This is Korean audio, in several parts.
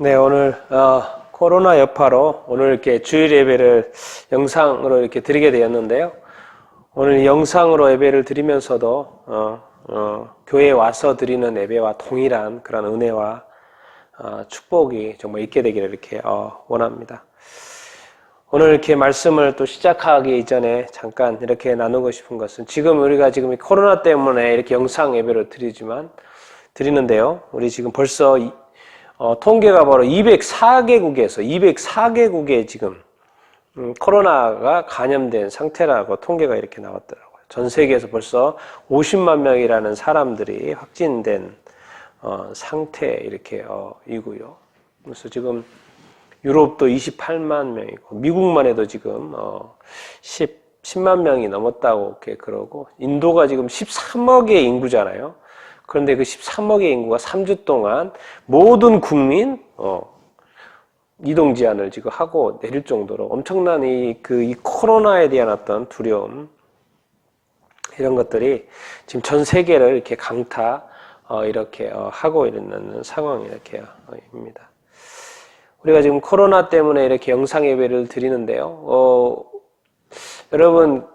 네, 오늘 코로나 여파로 오늘 이렇게 주일 예배를 영상으로 이렇게 드리게 되었는데요. 오늘 영상으로 예배를 드리면서도 교회에 와서 드리는 예배와 동일한 그런 은혜와 축복이 정말 있게 되기를 이렇게 원합니다. 오늘 이렇게 말씀을 또 시작하기 이전에 잠깐 이렇게 나누고 싶은 것은 지금 우리가 지금 코로나 때문에 이렇게 영상 예배를 드리는데요. 우리 지금 벌써 통계가 바로 204개국에 지금 코로나가 감염된 상태라고 통계가 이렇게 나왔더라고요. 전 세계에서 벌써 50만 명이라는 사람들이 확진된 상태 이렇게 이고요. 그래서 지금 유럽도 28만 명이고 미국만 해도 지금 10만 명이 넘었다고 이렇게 그러고 인도가 지금 13억의 인구잖아요. 그런데 그 13억의 인구가 3주 동안 모든 국민 이동 제한을 지금 하고 내릴 정도로 엄청난 이 코로나에 대한 어떤 두려움 이런 것들이 지금 전 세계를 이렇게 강타 이렇게 하고 있는 상황이 이렇게 입니다. 우리가 지금 코로나 때문에 이렇게 영상 예배를 드리는데요. 여러분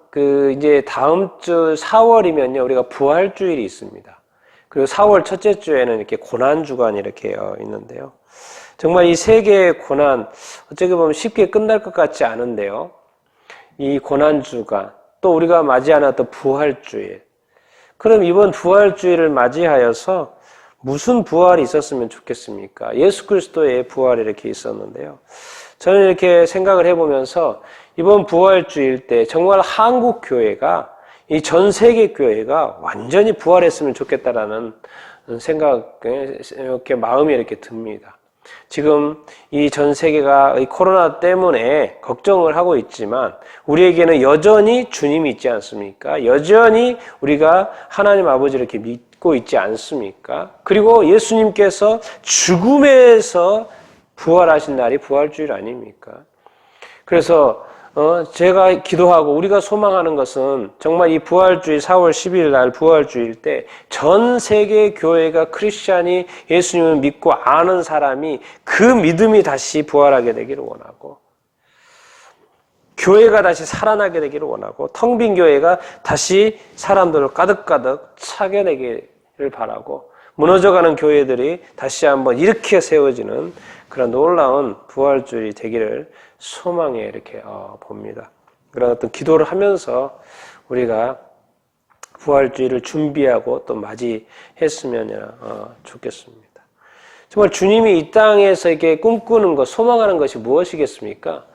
이제 다음 주 4월이면요 우리가 부활주일이 있습니다. 그리고 4월 첫째 주에는 이렇게 고난주간이 이렇게 있는데요. 정말 이 세 개의 고난, 어떻게 보면 쉽게 끝날 것 같지 않은데요. 이 고난주간, 또 우리가 맞이하는 또 부활주일. 그럼 이번 부활주일을 맞이하여서 무슨 부활이 있었으면 좋겠습니까? 예수 그리스도의 부활이 이렇게 있었는데요. 저는 이렇게 생각을 해보면서 이번 부활주일 때 정말 한국 교회가 이 전 세계 교회가 완전히 부활했으면 좋겠다라는 생각에 이렇게 마음이 이렇게 듭니다. 지금 이 전 세계가 이 코로나 때문에 걱정을 하고 있지만 우리에게는 여전히 주님이 있지 않습니까? 여전히 우리가 하나님 아버지를 이렇게 믿고 있지 않습니까? 그리고 예수님께서 죽음에서 부활하신 날이 부활주일 아닙니까? 그래서 제가 기도하고 우리가 소망하는 것은 정말 이 부활주일 4월 10일 날 부활주일 때 전 세계 교회가 크리스찬이 예수님을 믿고 아는 사람이 그 믿음이 다시 부활하게 되기를 원하고 교회가 다시 살아나게 되기를 원하고 텅 빈 교회가 다시 사람들을 가득가득 차게 되기를 바라고 무너져가는 교회들이 다시 한번 일으켜 세워지는 그런 놀라운 부활주일이 되기를 소망에 이렇게 봅니다. 그런 어떤 기도를 하면서 우리가 부활주일을 준비하고 또 맞이했으면 좋겠습니다. 정말 주님이 이 땅에서 이렇게 꿈꾸는 것, 소망하는 것이 무엇이겠습니까?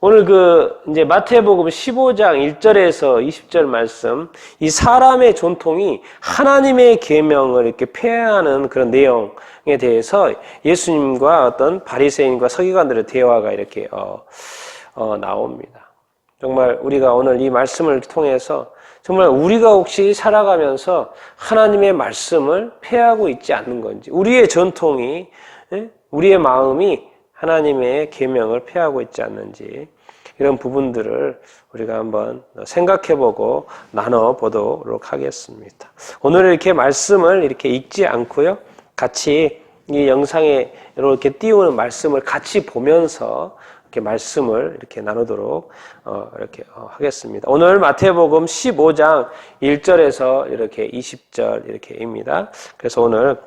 오늘 이제 마태복음 15장 1절에서 20절 말씀, 이 사람의 전통이 하나님의 계명을 이렇게 폐하는 그런 내용에 대해서 예수님과 어떤 바리새인과 서기관들의 대화가 이렇게 나옵니다. 정말 우리가 오늘 이 말씀을 통해서 정말 우리가 혹시 살아가면서 하나님의 말씀을 폐하고 있지 않는 건지, 우리의 전통이, 우리의 마음이 하나님의 계명을 폐하고 있지 않는지 이런 부분들을 우리가 한번 생각해보고 나눠보도록 하겠습니다. 오늘 이렇게 말씀을 이렇게 읽지 않고요, 같이 이 영상에 이렇게 띄우는 말씀을 같이 보면서 이렇게 말씀을 이렇게 나누도록 이렇게 하겠습니다. 오늘 마태복음 15장 1절에서 이렇게 20절 이렇게입니다. 그래서 오늘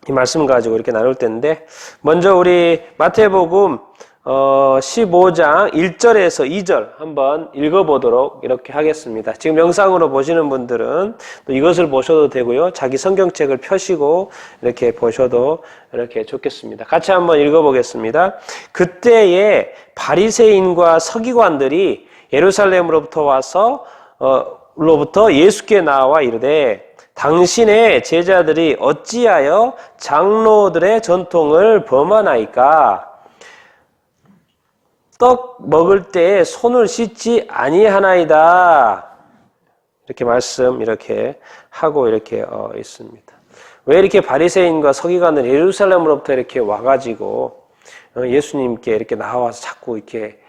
이 말씀 가지고 이렇게 나눌 텐데, 먼저 우리 마태복음 15장 1절에서 2절 한번 읽어보도록 이렇게 하겠습니다. 지금 영상으로 보시는 분들은 또 이것을 보셔도 되고요, 자기 성경책을 펴시고 이렇게 보셔도 이렇게 좋겠습니다. 같이 한번 읽어보겠습니다. 그때에 바리새인과 서기관들이 예루살렘으로부터 와서 로부터 예수께 나와 이르되 당신의 제자들이 어찌하여 장로들의 전통을 범하나이까? 떡 먹을 때에 손을 씻지 아니하나이다. 이렇게 말씀 이렇게 하고 이렇게 있습니다. 왜 이렇게 바리새인과 서기관들이 예루살렘으로부터 이렇게 와가지고 예수님께 이렇게 나와서 자꾸 이렇게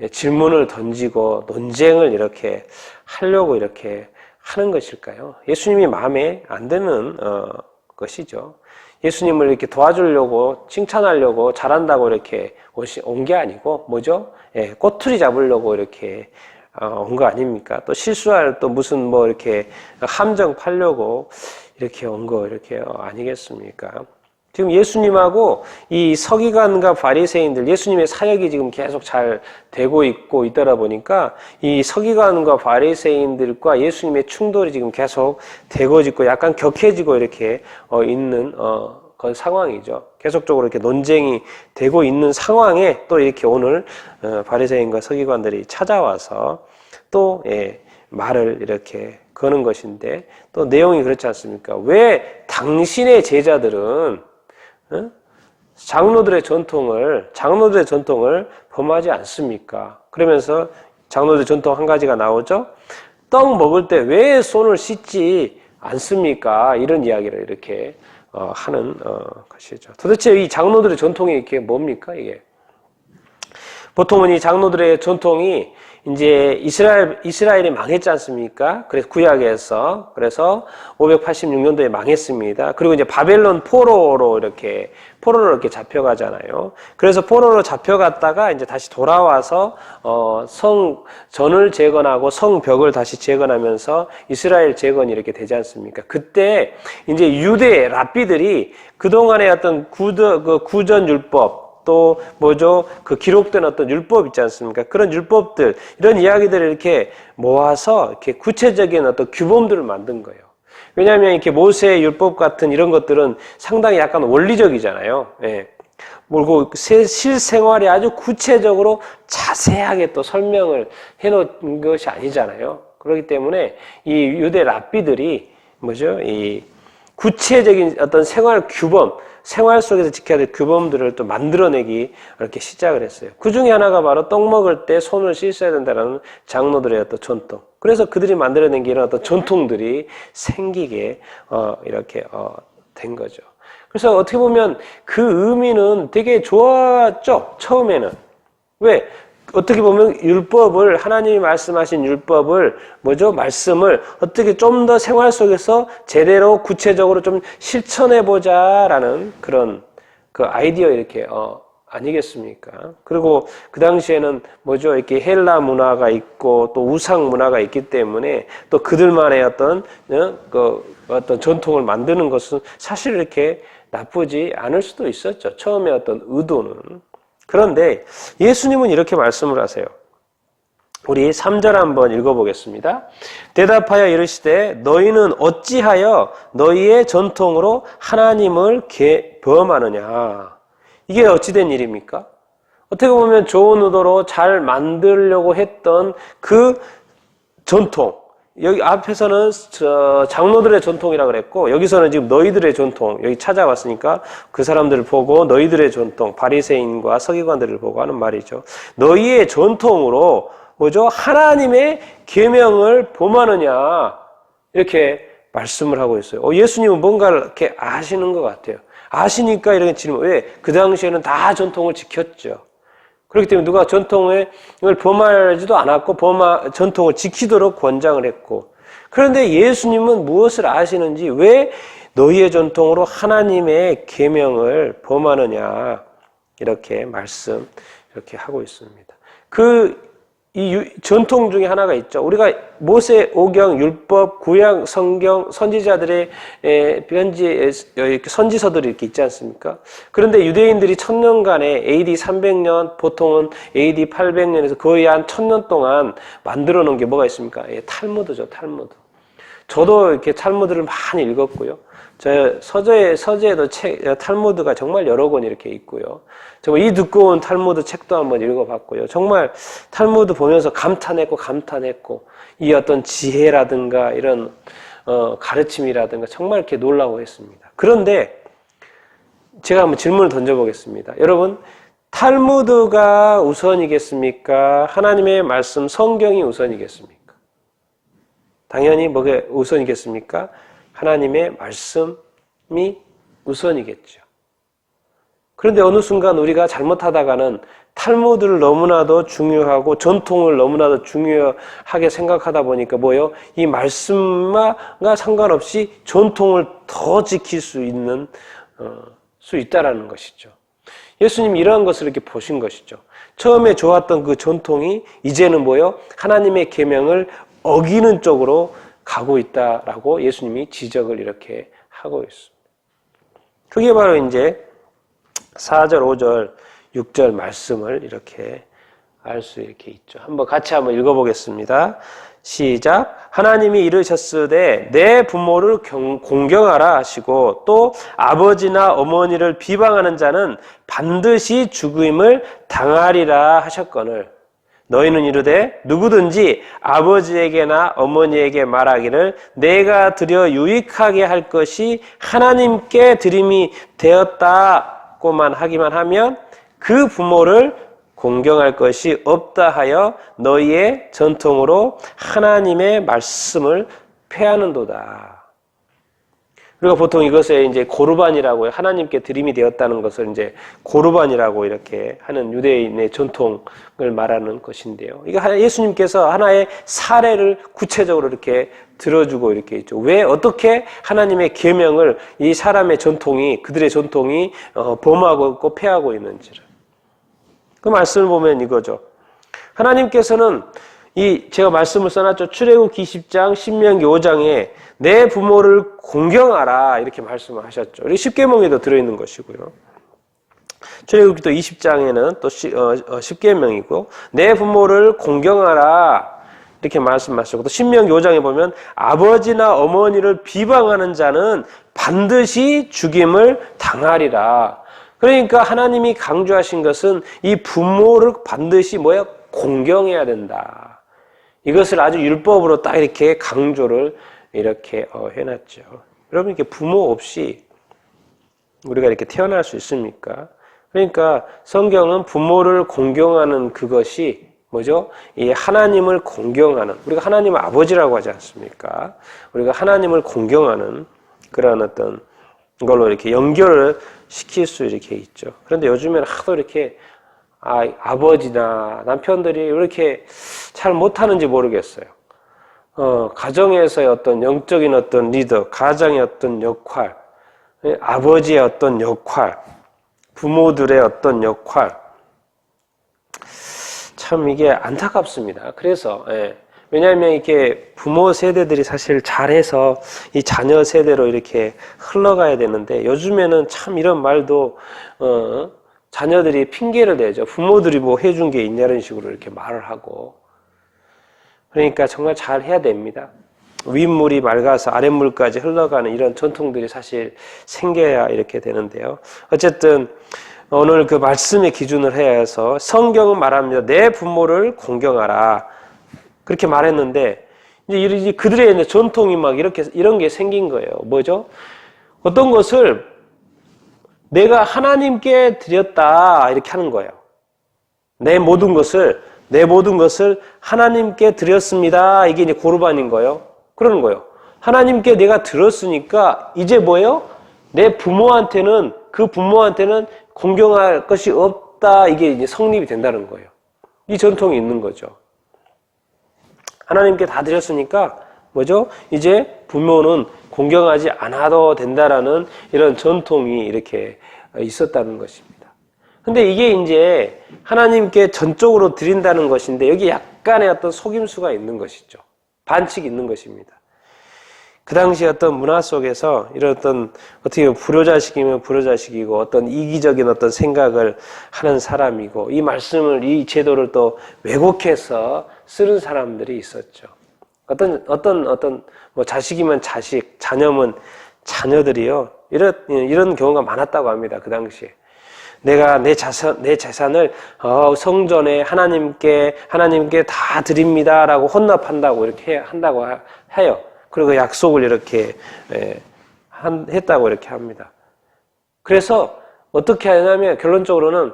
질문을 던지고 논쟁을 이렇게 하려고 이렇게 하는 것일까요? 예수님이 마음에 안 드는 것이죠. 예수님을 이렇게 도와주려고 칭찬하려고 잘한다고 이렇게 온 게 아니고 뭐죠? 예, 꼬투리 잡으려고 이렇게 온 거 아닙니까? 또 실수할 또 무슨 뭐 이렇게 함정 팔려고 이렇게 온 거 이렇게 아니겠습니까? 지금 예수님하고 이 서기관과 바리새인들, 예수님의 사역이 지금 계속 잘 되고 있고 있더라 보니까 이 서기관과 바리새인들과 예수님의 충돌이 지금 계속 되고 있고 약간 격해지고 이렇게 있는 그런 상황이죠. 계속적으로 이렇게 논쟁이 되고 있는 상황에 또 이렇게 오늘 바리새인과 서기관들이 찾아와서 또 말을 이렇게 거는 것인데 또 내용이 그렇지 않습니까? 왜 당신의 제자들은 장로들의 전통을 범하지 않습니까? 그러면서 장로들의 전통 한 가지가 나오죠. 떡 먹을 때 왜 손을 씻지 않습니까? 이런 이야기를 이렇게 하는 것이죠. 도대체 이 장로들의 전통이 이게 뭡니까? 이게 보통은 이 장로들의 전통이 이제 이스라엘이 망했지 않습니까? 그래서 구약에서 그래서 586년도에 망했습니다. 그리고 이제 바벨론 포로로 이렇게 잡혀가잖아요. 그래서 포로로 잡혀갔다가 이제 다시 돌아와서 성전을 재건하고 성벽을 다시 재건하면서 이스라엘 재건이 이렇게 되지 않습니까? 그때 이제 유대 랍비들이 그동안의 어떤 구전 율법 또 뭐죠? 그 기록된 어떤 율법 있지 않습니까? 그런 율법들, 이런 이야기들을 이렇게 모아서 이렇게 구체적인 어떤 규범들을 만든 거예요. 왜냐하면 이렇게 모세의 율법 같은 이런 것들은 상당히 약간 원리적이잖아요. 예. 그리고 실생활에 아주 구체적으로 자세하게 또 설명을 해놓은 것이 아니잖아요. 그렇기 때문에 이 유대 랍비들이 뭐죠? 이 구체적인 어떤 생활 규범, 생활 속에서 지켜야 될 규범들을 또 만들어내기 이렇게 시작을 했어요. 그 중에 하나가 바로 떡 먹을 때 손을 씻어야 된다는 장로들의 어떤 전통. 그래서 그들이 만들어낸 게 이런 어떤 전통들이 생기게 이렇게 된 거죠. 그래서 어떻게 보면 그 의미는 되게 좋았죠. 처음에는. 왜? 어떻게 보면 율법을, 하나님이 말씀하신 율법을, 말씀을 어떻게 좀 더 생활 속에서 제대로 구체적으로 좀 실천해보자라는 그런 그 아이디어 이렇게, 아니겠습니까? 그리고 그 당시에는 이렇게 헬라 문화가 있고 또 우상 문화가 있기 때문에 또 그들만의 어떤 전통을 만드는 것은 사실 이렇게 나쁘지 않을 수도 있었죠. 처음에 어떤 의도는. 그런데 예수님은 이렇게 말씀을 하세요. 우리 3절 한번 읽어보겠습니다. 대답하여 이르시되 너희는 어찌하여 너희의 전통으로 하나님을 범하느냐. 이게 어찌된 일입니까? 어떻게 보면 좋은 의도로 잘 만들려고 했던 그 전통, 여기 앞에서는 장로들의 전통이라고 그랬고 여기서는 지금 너희들의 전통, 여기 찾아왔으니까 그 사람들을 보고 너희들의 전통, 바리새인과 서기관들을 보고 하는 말이죠. 너희의 전통으로 하나님의 계명을 범하느냐 이렇게 말씀을 하고 있어요. 예수님은 뭔가를 이렇게 아시는 것 같아요. 아시니까 이렇게 질문. 왜? 그 당시에는 다 전통을 지켰죠. 그렇기 때문에 누가 전통을 범하지도 않았고 전통을 지키도록 권장을 했고, 그런데 예수님은 무엇을 아시는지 왜 너희의 전통으로 하나님의 계명을 범하느냐 이렇게 이렇게 하고 있습니다. 이 전통 중에 하나가 있죠. 우리가 모세, 오경, 율법, 구약, 성경, 선지자들의 선지서들이 이렇게 있지 않습니까? 그런데 유대인들이 1000년간의 AD 300년, 보통은 AD 800년에서 거의 한 1000년 동안 만들어 놓은 게 뭐가 있습니까? 탈무드죠, 탈무드. 저도 이렇게 탈무드를 많이 읽었고요. 저 서재에도 탈무드가 정말 여러 권 이렇게 있고요. 정말 이 두꺼운 탈무드 책도 한번 읽어봤고요. 정말 탈무드 보면서 감탄했고 이 어떤 지혜라든가 이런 가르침이라든가 정말 이렇게 놀라고 했습니다. 그런데 제가 한번 질문을 던져보겠습니다. 여러분, 탈무드가 우선이겠습니까? 하나님의 말씀 성경이 우선이겠습니까? 당연히 뭐가 우선이겠습니까? 하나님의 말씀이 우선이겠죠. 그런데 어느 순간 우리가 잘못하다가는 탈무드를 너무나도 중요하고 전통을 너무나도 중요하게 생각하다 보니까 이 말씀과 상관없이 전통을 더 지킬 수 있는 수 있다라는 것이죠. 예수님이 이러한 것을 이렇게 보신 것이죠. 처음에 좋았던 그 전통이 이제는 뭐요? 하나님의 계명을 어기는 쪽으로 가고 있다라고 예수님이 지적을 이렇게 하고 있습니다. 그게 바로 이제 4절, 5절, 6절 말씀을 이렇게 알 수 이렇게 있죠. 같이 한번 읽어보겠습니다. 시작. 하나님이 이르셨으되 내 부모를 공경하라 하시고 또 아버지나 어머니를 비방하는 자는 반드시 죽음을 당하리라 하셨거늘 너희는 이르되 누구든지 아버지에게나 어머니에게 말하기를 내가 드려 유익하게 할 것이 하나님께 드림이 되었다고만 하기만 하면 그 부모를 공경할 것이 없다 하여 너희의 전통으로 하나님의 말씀을 폐하는도다. 우리가 보통 이것에 이제 고르반이라고 하나님께 드림이 되었다는 것을 이제 고르반이라고 이렇게 하는 유대인의 전통을 말하는 것인데요. 이거 예수님께서 하나의 사례를 구체적으로 이렇게 들어주고 이렇게 있죠. 왜 어떻게 하나님의 계명을 이 사람의 전통이 그들의 전통이 범하고 있고 폐하고 있는지를. 그 말씀을 보면 이거죠. 하나님께서는 제가 말씀을 써놨죠. 출애굽기 10장, 신명기 5장에 내 부모를 공경하라 이렇게 말씀을 하셨죠. 우리 십계명에도 들어있는 것이고요. 출애굽기도 20장에는 또 10계명이고 내 부모를 공경하라 이렇게 말씀하셨고 또 신명기 5장에 보면 아버지나 어머니를 비방하는 자는 반드시 죽임을 당하리라. 그러니까 하나님이 강조하신 것은 이 부모를 반드시 공경해야 된다. 이것을 아주 율법으로 딱 이렇게 강조를 이렇게 해놨죠. 여러분 이렇게 부모 없이 우리가 이렇게 태어날 수 있습니까? 그러니까 성경은 부모를 공경하는 그것이 뭐죠? 이 하나님을 공경하는, 우리가 하나님을 아버지라고 하지 않습니까? 우리가 하나님을 공경하는 그런 어떤 걸로 이렇게 연결을 시킬 수 이렇게 있죠. 그런데 요즘에는 하도 이렇게 아버지나 남편들이 왜 이렇게 잘 못하는지 모르겠어요. 가정에서의 어떤 영적인 어떤 리더, 가장의 어떤 역할, 아버지의 어떤 역할, 부모들의 어떤 역할, 참 이게 안타깝습니다. 그래서 왜냐하면 이렇게 부모 세대들이 사실 잘해서 이 자녀 세대로 이렇게 흘러가야 되는데 요즘에는 참 이런 말도 자녀들이 핑계를 대죠. 부모들이 뭐 해준 게 있냐는 식으로 이렇게 말을 하고. 그러니까 정말 잘 해야 됩니다. 윗물이 맑아서 아랫물까지 흘러가는 이런 전통들이 사실 생겨야 이렇게 되는데요. 어쨌든 오늘 그 말씀의 기준을 해야 해서 성경은 말합니다. 내 부모를 공경하라. 그렇게 말했는데 이제 그들의 전통이 막 이런 게 생긴 거예요. 뭐죠? 어떤 것을 내가 하나님께 드렸다 이렇게 하는 거예요. 내 모든 것을 하나님께 드렸습니다. 이게 이제 고르반인 거예요. 그러는 거예요. 하나님께 내가 드렸으니까 이제 뭐예요? 내 부모한테는 그 부모한테는 공경할 것이 없다. 이게 이제 성립이 된다는 거예요. 이 전통이 있는 거죠. 하나님께 다 드렸으니까 뭐죠? 이제 부모는 공경하지 않아도 된다라는 이런 전통이 이렇게 있었다는 것입니다. 근데 이게 이제 하나님께 전적으로 드린다는 것인데 여기 약간의 어떤 속임수가 있는 것이죠. 반칙이 있는 것입니다. 그 당시 어떤 문화 속에서 이런 어떤 어떻게 보면 불효자식이면 불효자식이고 어떤 이기적인 어떤 생각을 하는 사람이고 이 말씀을 이 제도를 또 왜곡해서 쓰는 사람들이 있었죠. 어떤 뭐 자식이면 자식, 자녀면 자녀들이요. 이런 경우가 많았다고 합니다. 그 당시에. 내가 내 재산을 성전에 하나님께 다 드립니다라고 헌납한다고 이렇게 한다고 해요. 그리고 약속을 이렇게 했다고 이렇게 합니다. 그래서 어떻게 하냐면 결론적으로는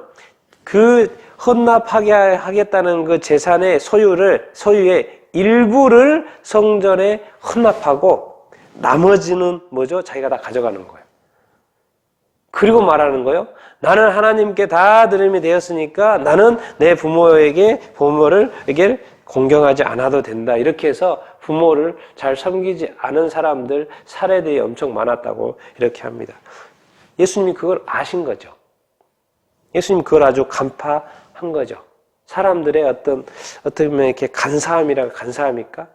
그 헌납하게 하겠다는 그 재산의 소유의 일부를 성전에 헌납하고 나머지는 뭐죠? 자기가 다 가져가는 거예요. 그리고 말하는 거예요. 나는 하나님께 다 드림이 되었으니까 나는 내 부모를 공경하지 않아도 된다. 이렇게 해서 부모를 잘 섬기지 않은 사람들 사례들이 엄청 많았다고 이렇게 합니다. 예수님이 그걸 아신 거죠. 예수님이 그걸 아주 간파한 거죠. 사람들의 어떻게 보면 이렇게 간사합니까?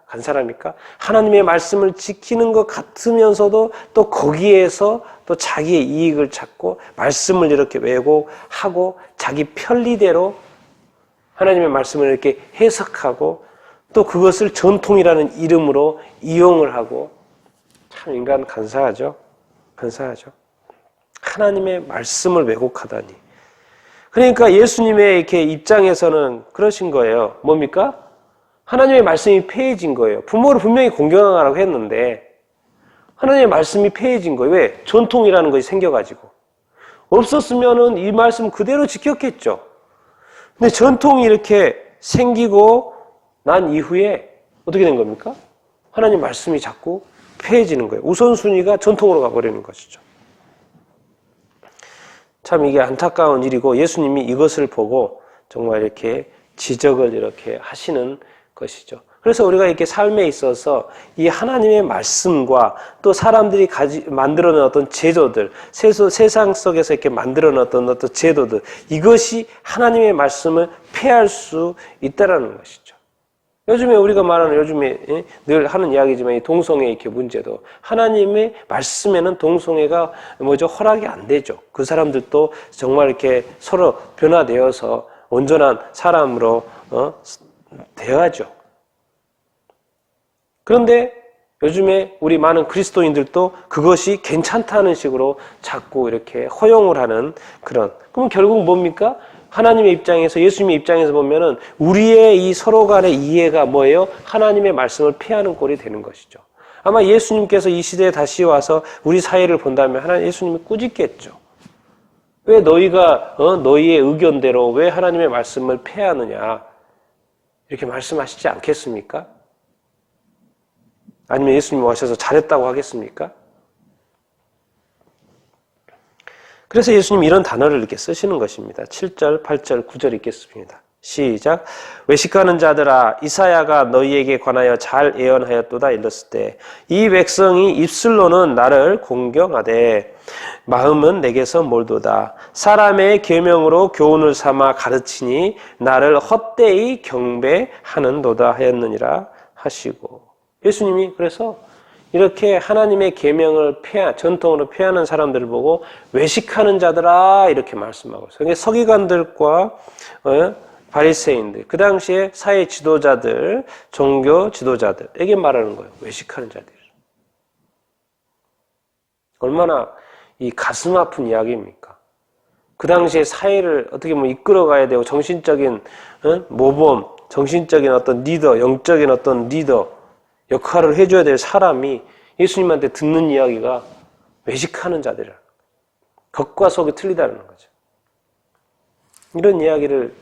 하나님의 말씀을 지키는 것 같으면서도 또 거기에서 또 자기의 이익을 찾고 말씀을 이렇게 왜곡하고 자기 편리대로 하나님의 말씀을 이렇게 해석하고 또 그것을 전통이라는 이름으로 이용을 하고 참 인간 간사하죠. 하나님의 말씀을 왜곡하다니. 그러니까 예수님의 이렇게 입장에서는 그러신 거예요. 뭡니까? 하나님의 말씀이 폐해진 거예요. 부모를 분명히 공경하라고 했는데 하나님의 말씀이 폐해진 거예요. 왜? 전통이라는 것이 생겨가지고. 없었으면은 이 말씀 그대로 지켰겠죠. 근데 전통이 이렇게 생기고 난 이후에 어떻게 된 겁니까? 하나님 말씀이 자꾸 폐해지는 거예요. 우선순위가 전통으로 가버리는 것이죠. 참 이게 안타까운 일이고 예수님이 이것을 보고 정말 이렇게 지적을 이렇게 하시는 것이죠. 그래서 우리가 이렇게 삶에 있어서 이 하나님의 말씀과 또 사람들이 만들어낸 어떤 제도들, 세상 속에서 이렇게 만들어낸 어떤 제도들, 이것이 하나님의 말씀을 폐할 수 있다라는 것이죠. 요즘에 우리가 말하는 늘 하는 이야기지만 이 동성애 이렇게 문제도 하나님의 말씀에는 동성애가 허락이 안 되죠. 그 사람들도 정말 이렇게 서로 변화되어서 온전한 사람으로 되어야죠. 그런데 요즘에 우리 많은 그리스도인들도 그것이 괜찮다는 식으로 자꾸 이렇게 허용을 하는 그럼 결국 뭡니까? 하나님의 입장에서, 예수님의 입장에서 보면은 우리의 이 서로 간의 이해가 뭐예요? 하나님의 말씀을 폐하는 꼴이 되는 것이죠. 아마 예수님께서 이 시대에 다시 와서 우리 사회를 본다면 예수님이 꾸짖겠죠. 왜 너희가 너희의 의견대로 왜 하나님의 말씀을 폐하느냐 이렇게 말씀하시지 않겠습니까? 아니면 예수님이 오셔서 잘했다고 하겠습니까? 그래서 예수님이 이런 단어를 이렇게 쓰시는 것입니다. 7절, 8절, 9절 읽겠습니다. 시작. 외식하는 자들아 이사야가 너희에게 관하여 잘 예언하였도다 일렀을 때 이 백성이 입술로는 나를 공경하되 마음은 내게서 멀도다. 사람의 계명으로 교훈을 삼아 가르치니 나를 헛되이 경배하는도다 하였느니라 하시고 예수님이 그래서 이렇게 하나님의 계명을 전통으로 폐하는 사람들을 보고 외식하는 자들아 이렇게 말씀하고 있어요. 그러니까 서기관들과 바리새인들, 그 당시에 사회 지도자들, 종교 지도자들에게 말하는 거예요. 외식하는 자들. 얼마나 이 가슴 아픈 이야기입니까? 그 당시에 사회를 어떻게 보면 이끌어가야 되고 정신적인 모범, 정신적인 어떤 리더, 영적인 어떤 리더 역할을 해줘야 될 사람이 예수님한테 듣는 이야기가 외식하는 자들이라. 겉과 속이 틀리다는 거죠. 이런 이야기를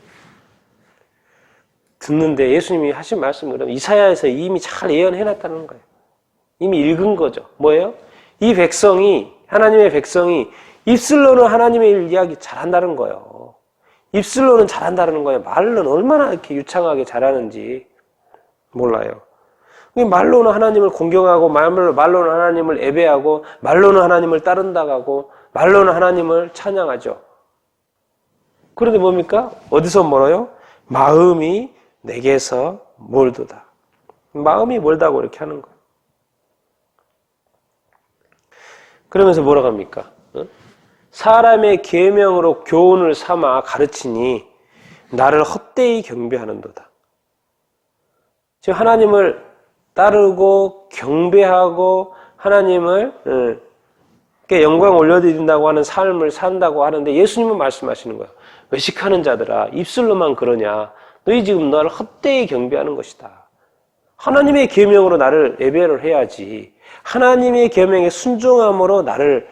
듣는데 예수님이 하신 말씀은 그러면 이사야에서 이미 잘 예언해놨다는 거예요. 이미 읽은 거죠. 뭐예요? 이 백성이, 하나님의 백성이 입술로는 하나님의 이야기 잘한다는 거예요. 입술로는 잘한다는 거예요. 말로는 얼마나 이렇게 유창하게 잘하는지 몰라요. 말로는 하나님을 공경하고 말로는 하나님을 예배하고 말로는 하나님을 따른다고 말로는 하나님을 찬양하죠. 그런데 뭡니까? 어디서 멀어요? 마음이 내게서 멀도다. 마음이 멀다고 이렇게 하는 거예요. 그러면서 뭐라고 합니까? 사람의 계명으로 교훈을 삼아 가르치니 나를 헛되이 경배하는도다. 지금 하나님을 따르고 경배하고 하나님을 영광 올려드린다고 하는 삶을 산다고 하는데 예수님은 말씀하시는 거예요. 외식하는 자들아 입술로만 그러냐. 너희 지금 나를 헛되이 경배하는 것이다. 하나님의 계명으로 나를 예배를 해야지. 하나님의 계명에 순종함으로 나를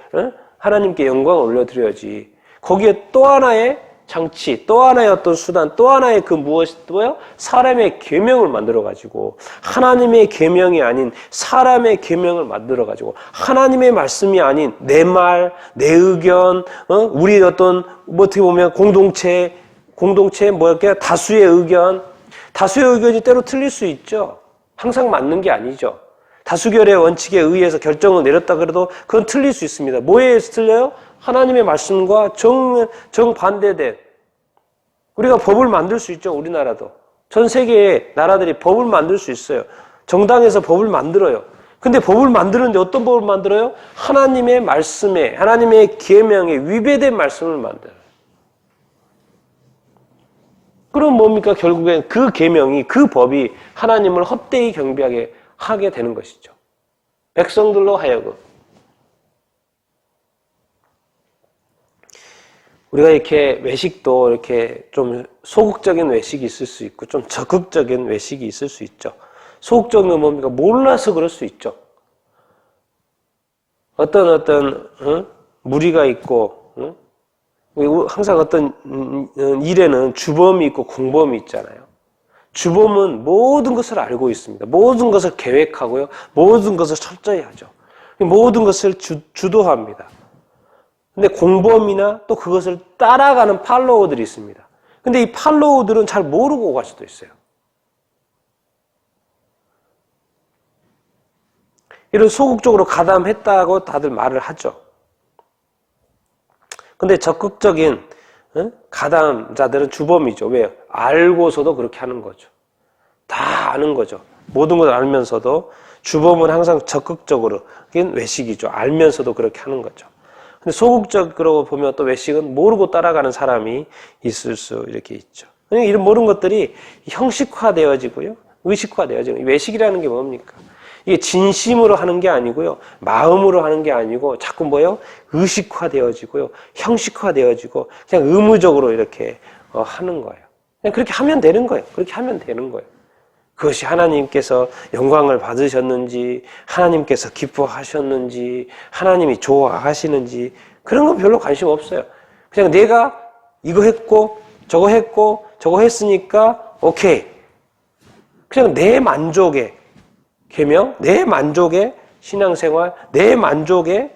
하나님께 영광을 올려드려야지. 거기에 또 하나의 장치, 또 하나의 어떤 수단, 또 하나의 그 무엇이 뭐예요? 사람의 계명을 만들어가지고 하나님의 계명이 아닌 사람의 계명을 만들어가지고 하나님의 말씀이 아닌 내 말, 내 의견, 우리 어떤 어떻게 보면 공동체 다수의 의견이 때로 틀릴 수 있죠. 항상 맞는 게 아니죠. 다수결의 원칙에 의해서 결정을 내렸다 그래도 그건 틀릴 수 있습니다. 뭐에 의해서 틀려요? 하나님의 말씀과 정반대된, 우리가 법을 만들 수 있죠. 우리나라도. 전 세계의 나라들이 법을 만들 수 있어요. 정당에서 법을 만들어요. 근데 법을 만드는데 어떤 법을 만들어요? 하나님의 말씀에, 하나님의 계명에 위배된 말씀을 만들어요. 그럼 뭡니까? 결국엔 그 계명이, 그 법이 하나님을 헛되이 경배하게 하게 되는 것이죠. 백성들로 하여금. 우리가 이렇게 외식도 이렇게 좀 소극적인 외식이 있을 수 있고 좀 적극적인 외식이 있을 수 있죠. 소극적인 건 뭡니까? 몰라서 그럴 수 있죠. 어떤 무리가 있고, 항상 어떤 일에는 주범이 있고 공범이 있잖아요. 주범은 모든 것을 알고 있습니다. 모든 것을 계획하고요. 모든 것을 철저히 하죠. 모든 것을 주도합니다. 근데 공범이나 또 그것을 따라가는 팔로워들이 있습니다. 근데 이 팔로워들은 잘 모르고 갈 수도 있어요. 이런 소극적으로 가담했다고 다들 말을 하죠. 근데 적극적인 가담자들은 주범이죠. 왜요? 알고서도 그렇게 하는 거죠. 다 아는 거죠. 모든 걸 알면서도 주범은 항상 적극적으로, 그게 외식이죠. 알면서도 그렇게 하는 거죠. 근데 소극적으로 보면 또 외식은 모르고 따라가는 사람이 있을 수 이렇게 있죠. 이런 모든 것들이 형식화되어지고요. 의식화되어지고, 외식이라는 게 뭡니까? 이게 진심으로 하는 게 아니고요. 마음으로 하는 게 아니고 자꾸 뭐예요? 의식화되어지고요. 형식화되어지고 그냥 의무적으로 이렇게 하는 거예요. 그냥 그렇게 하면 되는 거예요. 그렇게 하면 되는 거예요. 그것이 하나님께서 영광을 받으셨는지, 하나님께서 기뻐하셨는지, 하나님이 좋아하시는지 그런 건 별로 관심 없어요. 그냥 내가 이거 했고 저거 했고 저거 했으니까 오케이. 그냥 내 만족에 계명, 내 만족의 신앙생활, 내 만족의,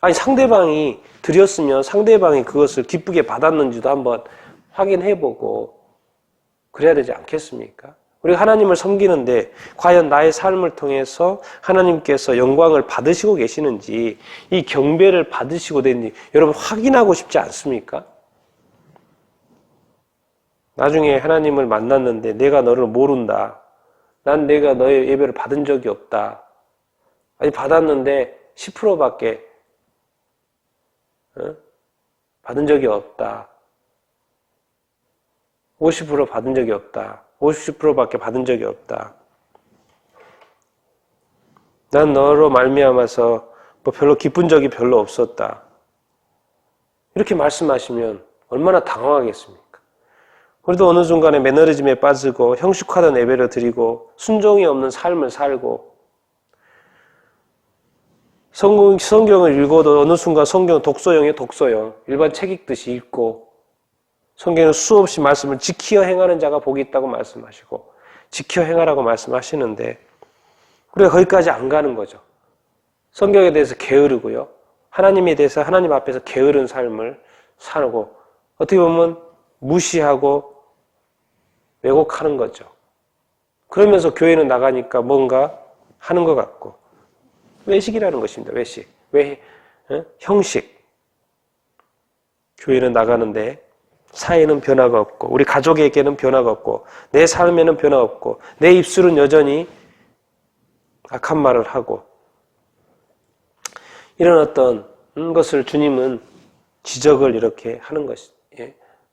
아니 상대방이 드렸으면 상대방이 그것을 기쁘게 받았는지도 한번 확인해보고 그래야 되지 않겠습니까? 우리가 하나님을 섬기는데 과연 나의 삶을 통해서 하나님께서 영광을 받으시고 계시는지, 이 경배를 받으시고 되는지 여러분 확인하고 싶지 않습니까? 나중에 하나님을 만났는데 내가 너를 모른다. 난 내가 너의 예배를 받은 적이 없다. 아니 받았는데 10%밖에 받은 적이 없다. 50% 받은 적이 없다. 50%밖에 받은 적이 없다. 난 너로 말미암아서 뭐 별로 기쁜 적이 별로 없었다. 이렇게 말씀하시면 얼마나 당황하겠습니까? 우리도 어느 순간에 매너리즘에 빠지고 형식화된 예배를 드리고 순종이 없는 삶을 살고, 성경을 읽어도 어느 순간 성경은 독서용이에요. 독서용. 일반 책 읽듯이 읽고, 성경은 수없이 말씀을 지키어 행하는 자가 복이 있다고 말씀하시고 지키어 행하라고 말씀하시는데 우리가 거기까지 안 가는 거죠. 성경에 대해서 게으르고요. 하나님에 대해서 하나님 앞에서 게으른 삶을 살고 어떻게 보면 무시하고 왜곡하는 거죠. 그러면서 교회는 나가니까 뭔가 하는 것 같고, 외식이라는 것입니다. 외식. 형식. 교회는 나가는데 사회는 변화가 없고 우리 가족에게는 변화가 없고 내 삶에는 변화가 없고 내 입술은 여전히 악한 말을 하고, 이런 어떤 것을 주님은 지적을 이렇게 하는 것이,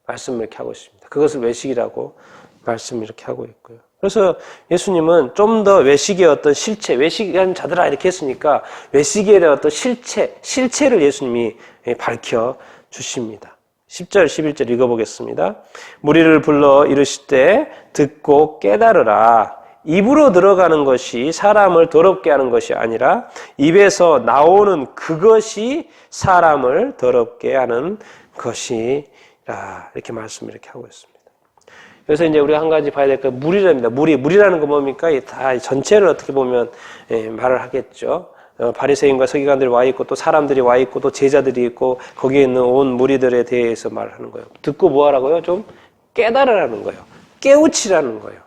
말씀을 이렇게 하고 있습니다. 그것을 외식이라고 말씀을 이렇게 하고 있고요. 그래서 예수님은 좀 더 외식의 어떤 실체, 외식한 자들아 이렇게 했으니까 외식의 어떤 실체를 예수님이 밝혀 주십니다. 10절, 11절 읽어보겠습니다. 무리를 불러 이르시되 듣고 깨달으라. 입으로 들어가는 것이 사람을 더럽게 하는 것이 아니라 입에서 나오는 그것이 사람을 더럽게 하는 것이라. 이렇게 말씀을 이렇게 하고 있습니다. 그래서 이제 우리가 한 가지 봐야 될 건 무리랍니다. 무리라는 건 뭡니까? 다 전체를 어떻게 보면 말을 하겠죠. 바리새인과 서기관들이 와 있고 또 사람들이 와 있고 또 제자들이 있고 거기에 있는 온 무리들에 대해서 말하는 거예요. 듣고 뭐 하라고요? 좀 깨달으라는 거예요. 깨우치라는 거예요.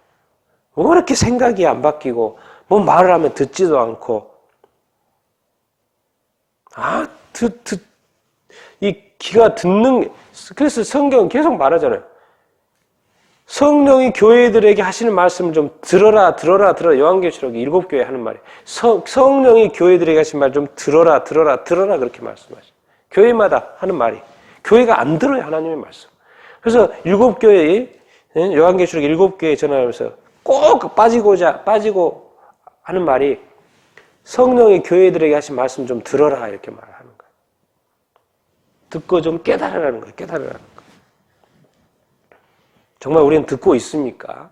왜 그렇게 생각이 안 바뀌고 뭐 말을 하면 듣지도 않고, 이 귀가 듣는, 그래서 성경은 계속 말하잖아요. 성령이 교회들에게 하시는 말씀을 좀 들어라. 요한계시록 7교회 하는 말이. 성령이 교회들에게 하시는 말 좀 들어라. 그렇게 말씀하시죠. 교회마다 하는 말이. 교회가 안 들어요, 하나님의 말씀. 그래서 7교회, 요한계시록 7교회에 전하면서 꼭 빠지고 하는 말이 성령이 교회들에게 하신 말씀 좀 들어라. 이렇게 말하는 거예요. 듣고 좀 깨달으라는 거예요. 깨달으라는 거예요. 정말 우리는 듣고 있습니까?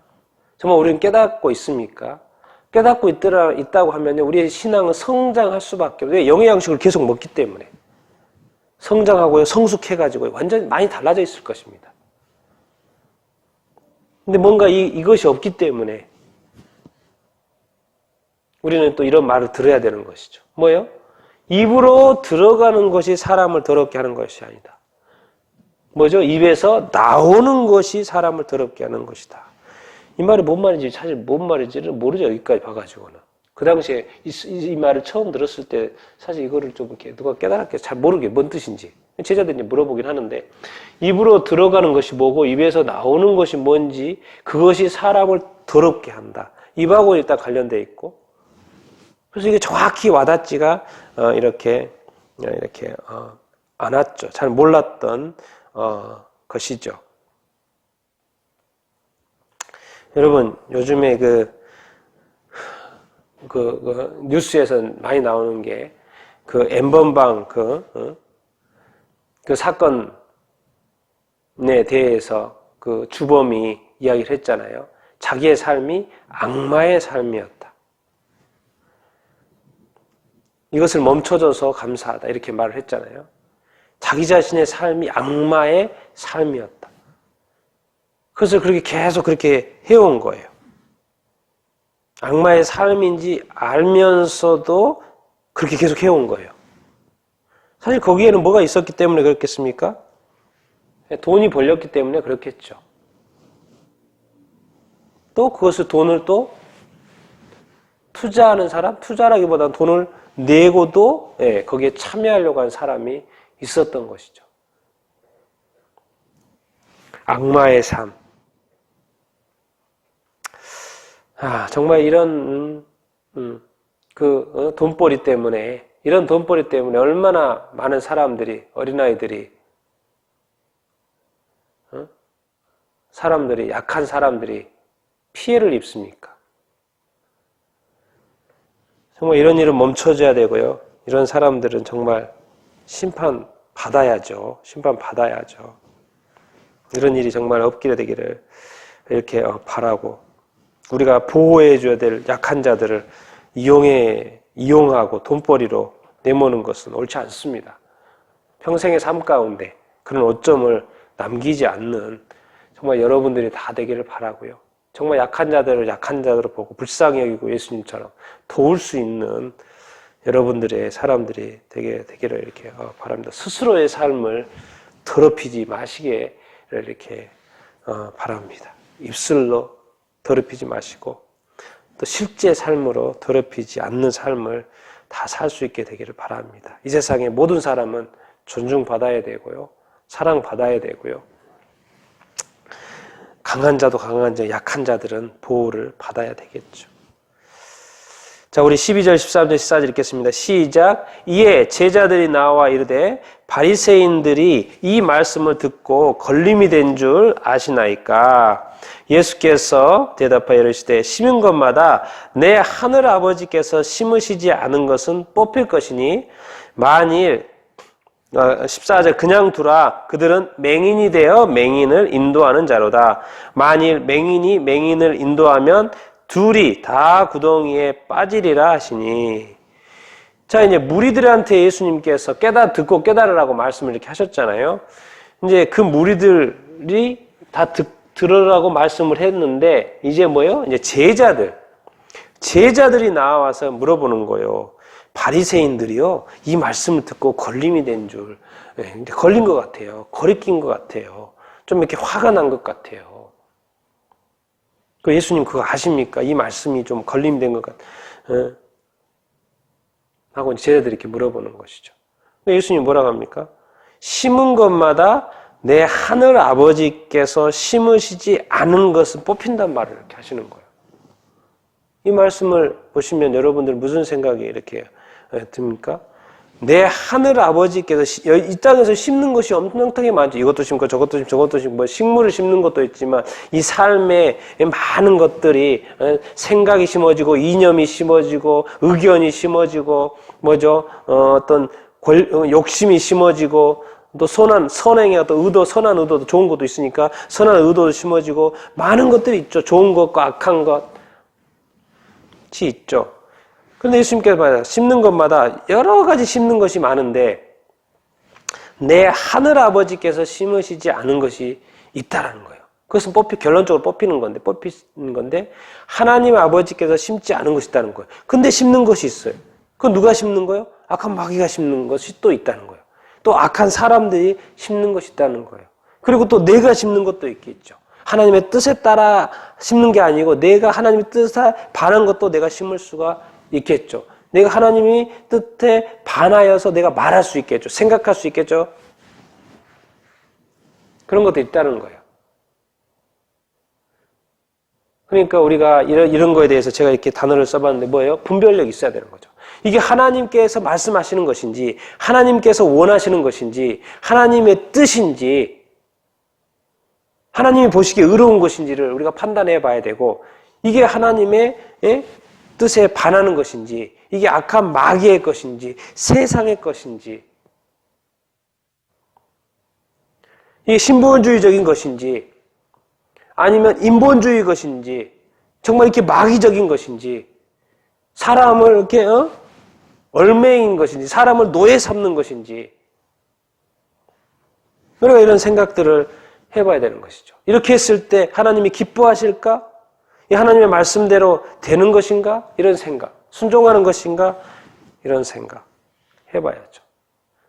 정말 우리는 깨닫고 있습니까? 깨닫고 있다고 하면 우리의 신앙은 성장할 수밖에 없어요. 영의 양식을 계속 먹기 때문에. 성장하고요, 성숙해가지고 완전히 많이 달라져 있을 것입니다. 근데 뭔가 이것이 없기 때문에 우리는 또 이런 말을 들어야 되는 것이죠. 뭐예요? 입으로 들어가는 것이 사람을 더럽게 하는 것이 아니다. 뭐죠? 입에서 나오는 것이 사람을 더럽게 하는 것이다. 이 말이 뭔 말인지 사실 뭔 말인지를 모르죠. 여기까지 봐가지고는. 그 당시에 이 말을 처음 들었을 때 사실 이거를 좀 이렇게 누가 깨달았게 잘 모르게 뭔 뜻인지 제자들이 물어보긴 하는데, 입으로 들어가는 것이 뭐고 입에서 나오는 것이 뭔지 그것이 사람을 더럽게 한다. 입하고 일단 관련되어 있고, 그래서 이게 정확히 와닿지가 이렇게 않았죠. 잘 몰랐던 것이죠. 여러분, 요즘에 그 뉴스에서 많이 나오는 게 그 엠번방 그 사건에 대해서 그 주범이 이야기를 했잖아요. 자기의 삶이 악마의 삶이었다. 이것을 멈춰줘서 감사하다. 이렇게 말을 했잖아요. 자기 자신의 삶이 악마의 삶이었다. 그것을 그렇게 계속 그렇게 해온 거예요. 악마의 삶인지 알면서도 그렇게 계속 해온 거예요. 사실 거기에는 뭐가 있었기 때문에 그렇겠습니까? 돈이 벌렸기 때문에 그렇겠죠. 또 그것을 돈을 또 투자하는 사람, 투자라기보다는 돈을 내고도 거기에 참여하려고 하는 사람이 있었던 것이죠. 악마의 삶. 정말 이런 돈벌이 때문에, 이런 돈벌이 때문에 얼마나 많은 사람들이, 어린아이들이, 약한 사람들이 피해를 입습니까? 정말 이런 일은 멈춰져야 되고요. 이런 사람들은 정말 심판 받아야죠. 이런 일이 정말 없게 되기를 이렇게 바라고, 우리가 보호해줘야 될 약한 자들을 이용하고 돈벌이로 내모는 것은 옳지 않습니다. 평생의 삶 가운데 그런 오점을 남기지 않는 정말 여러분들이 다 되기를 바라고요. 정말 약한 자들을 약한 자들로 보고 불쌍히 여기고 예수님처럼 도울 수 있는 여러분들의 사람들이 되기를 이렇게 바랍니다. 스스로의 삶을 더럽히지 마시기를 이렇게 바랍니다. 입술로 더럽히지 마시고 또 실제 삶으로 더럽히지 않는 삶을 다 살 수 있게 되기를 바랍니다. 이 세상의 모든 사람은 존중받아야 되고요. 사랑받아야 되고요. 강한 자도 강한 자, 약한 자들은 보호를 받아야 되겠죠. 자, 우리 12절, 13절, 14절 읽겠습니다. 시작. 이에 제자들이 나와 이르되 바리새인들이 이 말씀을 듣고 걸림이 된 줄 아시나이까? 예수께서 대답하여 이르시되 심은 것마다 내 하늘 아버지께서 심으시지 않은 것은 뽑힐 것이니 만일 14절 그냥 두라. 그들은 맹인이 되어 맹인을 인도하는 자로다. 만일 맹인이 맹인을 인도하면 둘이 다 구덩이에 빠지리라 하시니. 자, 이제 무리들한테 예수님께서 듣고 깨달으라고 말씀을 이렇게 하셨잖아요. 이제 그 무리들이 다 들으라고 말씀을 했는데, 이제 뭐예요? 이제 제자들이 나와서 물어보는 거예요. 바리새인들이요, 이 말씀을 듣고 걸림이 된 줄, 걸린 것 같아요. 거리낀 것 같아요. 좀 이렇게 화가 난 것 같아요. 그 예수님 그거 아십니까? 이 말씀이 좀 걸림된 것 같아요. 하고 제자들이 이렇게 물어보는 것이죠. 예수님이 뭐라고 합니까? 심은 것마다 내 하늘 아버지께서 심으시지 않은 것은 뽑힌단 말을 이렇게 하시는 거예요. 이 말씀을 보시면 여러분들 무슨 생각이 이렇게 듭니까? 내 하늘 아버지께서 이 땅에서 심는 것이 엄청나게 많죠. 이것도 심고 저것도 심고 저것도 심고 식물을 심는 것도 있지만 이 삶에 많은 것들이 생각이 심어지고 이념이 심어지고 의견이 심어지고 뭐죠? 어떤 욕심이 심어지고 또 선행의 어떤 의도, 선한 의도도 좋은 것도 있으니까 선한 의도도 심어지고 많은 것들이 있죠. 좋은 것과 악한 것이 있죠. 그런데 예수님께서 말해요. 심는 것마다 여러 가지 심는 것이 많은데 내 하늘 아버지께서 심으시지 않은 것이 있다라는 거예요. 그것은 결론적으로 뽑히는 건데 하나님 아버지께서 심지 않은 것이 있다는 거예요. 근데 심는 것이 있어요. 그건 누가 심는 거예요? 악한 마귀가 심는 것이 또 있다는 거예요. 또 악한 사람들이 심는 것이 있다는 거예요. 그리고 또 내가 심는 것도 있겠죠. 하나님의 뜻에 따라 심는 게 아니고 내가 하나님의 뜻에 반한 것도 내가 심을 수가 있겠죠. 내가 하나님이 뜻에 반하여서 내가 말할 수 있겠죠. 생각할 수 있겠죠. 그런 것도 있다는 거예요. 그러니까 우리가 이런 거에 대해서 제가 이렇게 단어를 써봤는데 뭐예요? 분별력이 있어야 되는 거죠. 이게 하나님께서 말씀하시는 것인지 하나님께서 원하시는 것인지 하나님의 뜻인지 하나님이 보시기에 의로운 것인지를 우리가 판단해 봐야 되고 이게 하나님의 뜻에 반하는 것인지 이게 악한 마귀의 것인지 세상의 것인지 이게 신본주의적인 것인지 아니면 인본주의 것인지 정말 이렇게 마귀적인 것인지 사람을 이렇게 얼매인 것인지 사람을 노예 삼는 것인지 우리가 이런 생각들을 해봐야 되는 것이죠. 이렇게 했을 때 하나님이 기뻐하실까? 이 하나님의 말씀대로 되는 것인가? 이런 생각. 순종하는 것인가? 이런 생각 해봐야죠.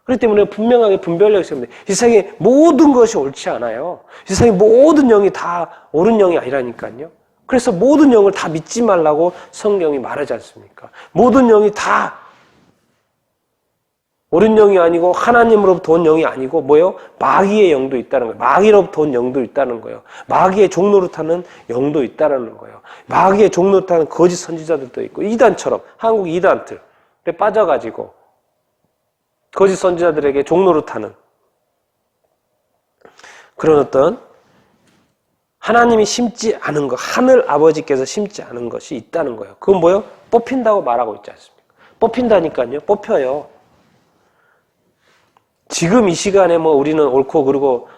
그렇기 때문에 분명하게 분별력이 있어야 됩니다. 이 세상에 모든 것이 옳지 않아요. 이 세상에 모든 영이 다 옳은 영이 아니라니까요. 그래서 모든 영을 다 믿지 말라고 성경이 말하지 않습니까? 모든 영이 다 옳은 영이 아니고 하나님으로부터 온 영이 아니고 뭐예요? 마귀의 영도 있다는 거예요. 마귀로부터 온 영도 있다는 거예요. 마귀의 종노릇하는 영도 있다는 거예요. 마귀의 종노릇하는 거짓 선지자들도 있고 이단처럼 한국 이단들에 빠져가지고 거짓 선지자들에게 종노릇하는 그런 어떤 하나님이 심지 않은 것, 하늘 아버지께서 심지 않은 것이 있다는 거예요. 그건 뭐예요? 뽑힌다고 말하고 있지 않습니까? 뽑힌다니까요. 뽑혀요. 지금 이 시간에 우리는 옳고 그르고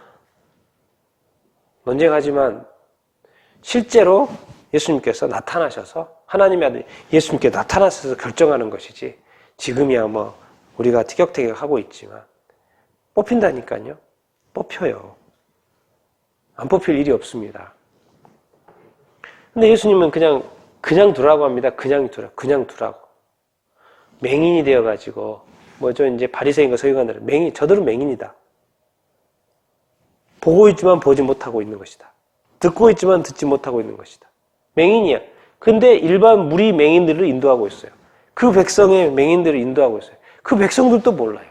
논쟁하지만 실제로 예수님께서 나타나셔서 하나님의 아들 예수님께 나타나셔서 결정하는 것이지 지금이야 우리가 티격태격하고 있지만 뽑힌다니까요. 뽑혀요. 안 뽑힐 일이 없습니다. 근데 예수님은 그냥 두라고 합니다. 그냥 두라고. 맹인이 되어가지고 이제 바리새인과 서기관들은 저들은 맹인이다. 보고 있지만 보지 못하고 있는 것이다. 듣고 있지만 듣지 못하고 있는 것이다. 맹인이야. 근데 일반 무리 맹인들을 인도하고 있어요. 그 백성의 맹인들을 인도하고 있어요. 그 백성들도 몰라요.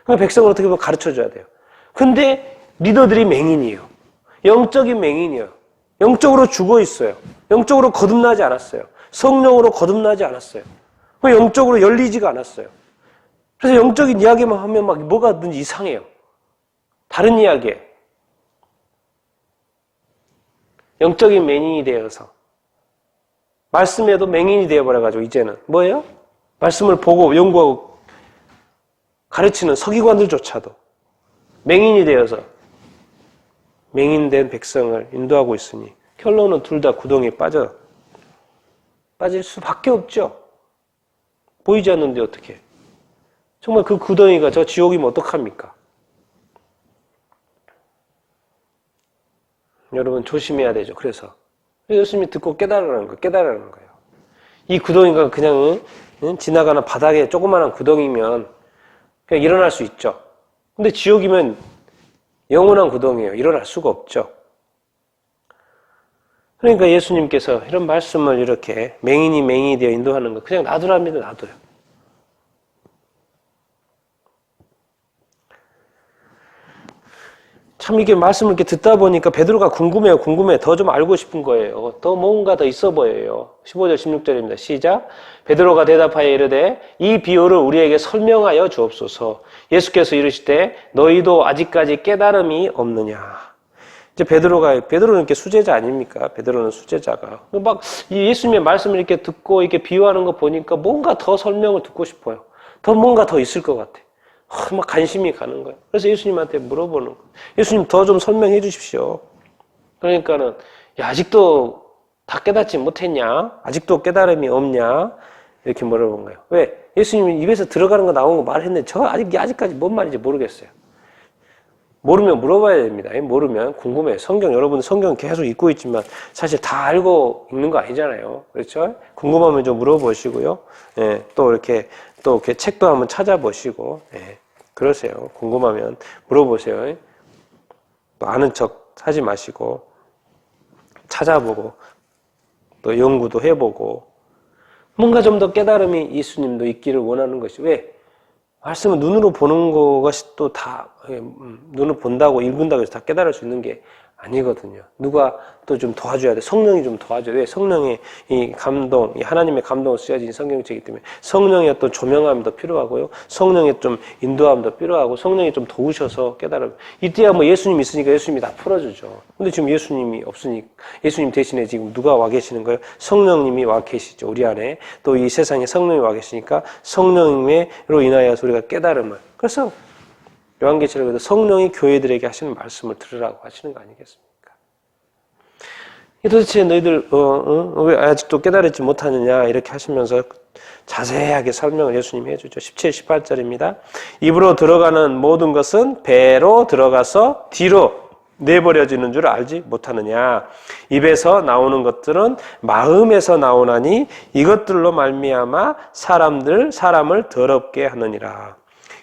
그 백성을 어떻게 보면 가르쳐줘야 돼요. 근데 리더들이 맹인이에요. 영적인 맹인이에요. 영적으로 죽어 있어요. 영적으로 거듭나지 않았어요. 성령으로 거듭나지 않았어요. 영적으로 열리지가 않았어요. 그래서 영적인 이야기만 하면 뭐가든지 이상해요. 다른 이야기에. 영적인 맹인이 되어서. 말씀에도 맹인이 되어버려가지고 이제는 뭐예요? 말씀을 보고 연구하고 가르치는 서기관들조차도 맹인이 되어서 맹인된 백성을 인도하고 있으니 결론은 둘 다 구덩이에 빠질 수밖에 없죠. 보이지 않는데 어떻게? 정말 그 구덩이가 저 지옥이면 어떡합니까? 여러분 조심해야 되죠. 그래서 예수님이 듣고 깨달으라는 거예요. 이 구덩이가 그냥 지나가는 바닥에 조그마한 구덩이면 그냥 일어날 수 있죠. 근데 지옥이면 영원한 구덩이에요. 일어날 수가 없죠. 그러니까 예수님께서 이런 말씀을 이렇게 맹인이 되어 인도하는 거 그냥 놔두랍니다. 놔둬요. 참 이게 말씀을 이렇게 듣다 보니까 베드로가 궁금해요. 더 좀 알고 싶은 거예요. 더 뭔가 더 있어 보여요. 15절 16절입니다. 시작. 베드로가 대답하여 이르되 이 비유를 우리에게 설명하여 주옵소서. 예수께서 이르시되 너희도 아직까지 깨달음이 없느냐. 이제 베드로는 이렇게 수제자 아닙니까? 베드로는 수제자가. 막 예수님의 말씀을 이렇게 듣고 이렇게 비유하는 거 보니까 뭔가 더 설명을 듣고 싶어요. 더 뭔가 더 있을 것 같아. 막 관심이 가는 거예요. 그래서 예수님한테 물어보는 거예요. 예수님 더 좀 설명해 주십시오. 그러니까는 아직도 다 깨닫지 못했냐? 아직도 깨달음이 없냐? 이렇게 물어본 거예요. 왜? 예수님이 입에서 들어가는 거 나온 거 말했는데 저 아직까지 뭔 말인지 모르겠어요. 모르면 물어봐야 됩니다. 모르면 궁금해요. 여러분 성경 계속 읽고 있지만 사실 다 알고 읽는 거 아니잖아요. 그렇죠? 궁금하면 좀 물어보시고요. 예, 또 이렇게 책도 한번 찾아보시고, 예, 그러세요. 궁금하면 물어보세요. 또 아는 척 하지 마시고, 찾아보고, 또 연구도 해보고, 뭔가 좀 더 깨달음이 예수님도 있기를 원하는 것이, 왜? 말씀은 눈으로 보는 것이 또 다, 눈을 본다고, 읽는다고 해서 다 깨달을 수 있는 게 아니거든요. 누가 또 좀 도와줘야 돼. 성령이 좀 도와줘야 돼. 성령의 이 감동, 이 하나님의 감동을 쓰여진 성경책이기 때문에 성령의 어떤 조명함도 필요하고요. 성령의 좀 인도함도 필요하고 성령이 좀 도우셔서 깨달음. 이때야 뭐 예수님이 있으니까 예수님이 다 풀어주죠. 근데 지금 예수님이 없으니까 예수님 대신에 지금 누가 와 계시는 거예요? 성령님이 와 계시죠. 우리 안에. 또 이 세상에 성령이 와 계시니까 성령으로 인하여서 우리가 깨달음을. 그래서 요한계시록에도 성령이 교회들에게 하시는 말씀을 들으라고 하시는 거 아니겠습니까? 도대체 너희들 왜 아직도 깨달지 못하느냐 이렇게 하시면서 자세하게 설명을 예수님이 해주죠. 17, 18절입니다. 입으로 들어가는 모든 것은 배로 들어가서 뒤로 내버려지는 줄 알지 못하느냐. 입에서 나오는 것들은 마음에서 나오나니 이것들로 말미암아 사람을 더럽게 하느니라.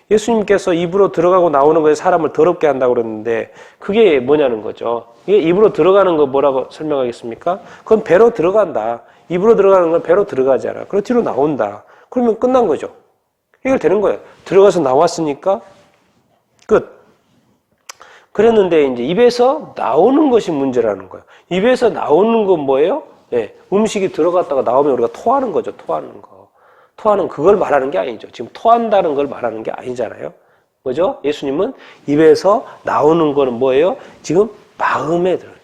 예수님께서 입으로 들어가고 나오는 것에 사람을 더럽게 한다고 그랬는데 그게 뭐냐는 거죠. 이게 입으로 들어가는 거 뭐라고 설명하겠습니까? 그건 배로 들어간다. 입으로 들어가는 건 배로 들어가지 않아. 그리고 뒤로 나온다. 그러면 끝난 거죠. 해결되는 거예요. 들어가서 나왔으니까 끝. 그랬는데 이제 입에서 나오는 것이 문제라는 거예요. 입에서 나오는 건 뭐예요? 네, 음식이 들어갔다가 나오면 우리가 토하는 거죠. 토하는 거. 토하는 그걸 말하는 게 아니죠. 지금 토한다는 걸 말하는 게 아니잖아요. 뭐죠? 예수님은 입에서 나오는 거는 뭐예요? 지금 마음에 들어요.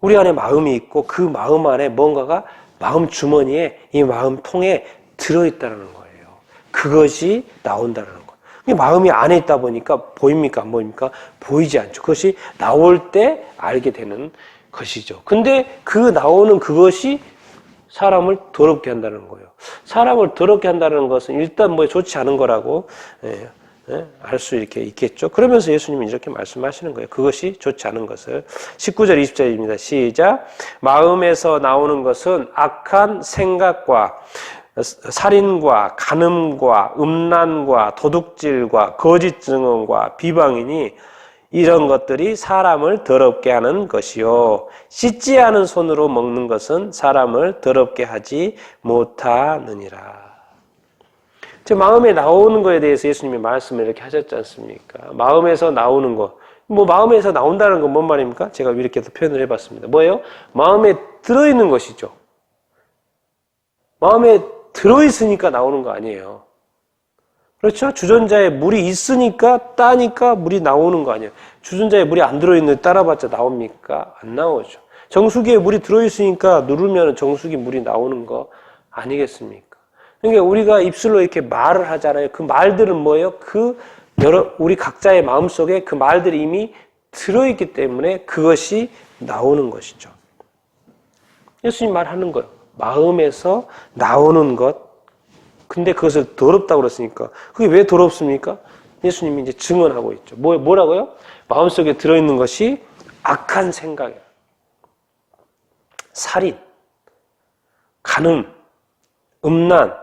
우리 안에 마음이 있고 그 마음 안에 뭔가가 마음 주머니에 이 마음통에 들어있다는 거예요. 그것이 나온다는 거예요. 마음이 안에 있다 보니까 보입니까? 안 보입니까? 보이지 않죠. 그것이 나올 때 알게 되는 것이죠. 근데 그 나오는 그것이 사람을 더럽게 한다는 거예요. 사람을 더럽게 한다는 것은 일단 뭐 좋지 않은 거라고 알 수 이렇게 있겠죠. 그러면서 예수님이 이렇게 말씀하시는 거예요. 그것이 좋지 않은 것을. 19절 20절입니다. 시작. 마음에서 나오는 것은 악한 생각과 살인과 간음과 음란과 도둑질과 거짓 증언과 비방이니 이런 것들이 사람을 더럽게 하는 것이요. 씻지 않은 손으로 먹는 것은 사람을 더럽게 하지 못하느니라. 제 마음에 나오는 거에 대해서 예수님이 말씀을 이렇게 하셨지 않습니까? 마음에서 나오는 것. 마음에서 나온다는 건 뭔 말입니까? 제가 이렇게 표현을 해봤습니다. 뭐예요? 마음에 들어있는 것이죠. 마음에 들어있으니까 나오는 거 아니에요. 그렇죠? 주전자에 물이 있으니까 따니까 물이 나오는 거 아니에요. 주전자에 물이 안 들어있는데 따라봤자 나옵니까? 안 나오죠. 정수기에 물이 들어있으니까 누르면 정수기 물이 나오는 거 아니겠습니까? 그러니까 우리가 입술로 이렇게 말을 하잖아요. 그 말들은 뭐예요? 우리 각자의 마음속에 그 말들이 이미 들어있기 때문에 그것이 나오는 것이죠. 예수님 말하는 거예요. 마음에서 나오는 것. 근데 그것을 더럽다고 그랬으니까. 그게 왜 더럽습니까? 예수님이 이제 증언하고 있죠. 뭐라고요? 마음속에 들어있는 것이 악한 생각이에요. 살인, 간음, 음란,